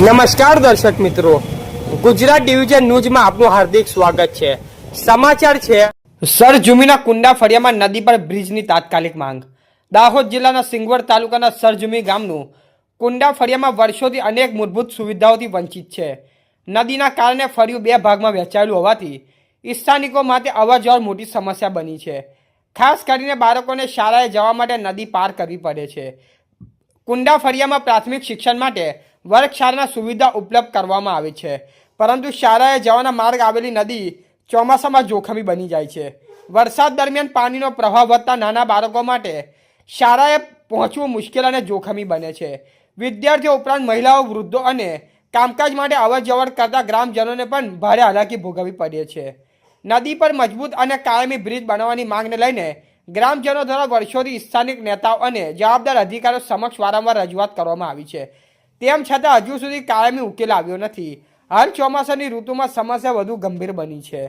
નમસ્કાર દર્શક મિત્રો, ગુજરાત ડિવિઝન ન્યૂઝમાં આપનું હાર્દિક સ્વાગત છે। સમાચાર છે, સરજુમીના કુંડા ફળિયામાં નદી પર બ્રિજની તાત્કાલિક માંગ। દાહોદ જિલ્લાના સિંગવડ તાલુકાના સરજુમી ગામનું કુંડા ફળિયામાં વર્ષોથી અનેક મૂળભૂત સુવિધાઓથી વંચિત છે। નદીના કારણે ફળિયું બે ભાગમાં વહેંચાયેલું હોવાથી સ્થાનિકો માટે અવરજવર મોટી સમસ્યા બની છે। ખાસ કરીને બાળકોને શાળાએ જવા માટે નદી પાર કરવી પડે છે। કુંડા ફળિયામાં પ્રાથમિક શિક્ષણ માટે વર્ગશાળાના સુવિધા ઉપલબ્ધ કરવામાં આવે છે, પરંતુ શાળાએ જવાના માર્ગ આવેલી નદી ચોમાસામાં જોખમી બની જાય છે। વરસાદ દરમિયાન પાણીનો પ્રવાહ વધતા નાના બાળકો માટે શાળાએ પહોંચવું મુશ્કેલ અને જોખમી બને છે। વિદ્યાર્થીઓ ઉપરાંત મહિલાઓ, વૃદ્ધો અને કામકાજ માટે અવરજવર કરતા ગ્રામજનોને પણ ભારે હાલાકી ભોગવવી પડે છે। નદી પર મજબૂત અને કાયમી બ્રિજ બનાવવાની માંગને લઈને ગ્રામજનો દ્વારા વર્ષોથી સ્થાનિક નેતાઓ અને જવાબદાર અધિકારીઓ સમક્ષ વારંવાર રજૂઆત કરવામાં આવી છે, તેમ છતાં હજુ સુધી કાયમી ઉકેલ આવ્યો નથી। હાલ ચોમાસાની ઋતુમાં સમસ્યા વધુ ગંભીર બની છે।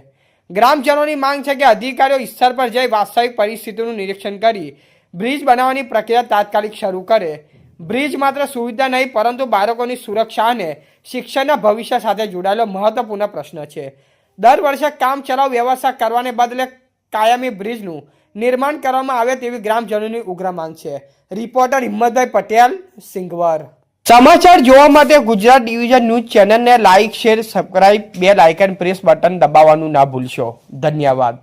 ગ્રામજનોની માંગ છે કે અધિકારીઓ સ્થળ પર જઈ વાસ્તવિક પરિસ્થિતિનું નિરીક્ષણ કરી બ્રિજ બનાવવાની પ્રક્રિયા તાત્કાલિક શરૂ કરે। બ્રિજ માત્ર સુવિધા નહીં, પરંતુ બાળકોની સુરક્ષા અને શિક્ષણના ભવિષ્ય સાથે જોડાયેલો મહત્વપૂર્ણ પ્રશ્ન છે। દર વર્ષે કામ ચલાવ વ્યવસ્થા કરવાને બદલે કાયમી બ્રિજનું નિર્માણ કરવામાં આવે તેવી ગ્રામજનોની ઉગ્ર માંગ છે। રિપોર્ટર હિંમતભાઈ પટેલ, સિંગવડ। સમાચાર જોવા માટે ગુજરાત ડિવિઝન ન્યૂઝ ચેનલને like, share, subscribe, bell icon press button દબાવવાનું ના ભૂલશો। ધન્યવાદ।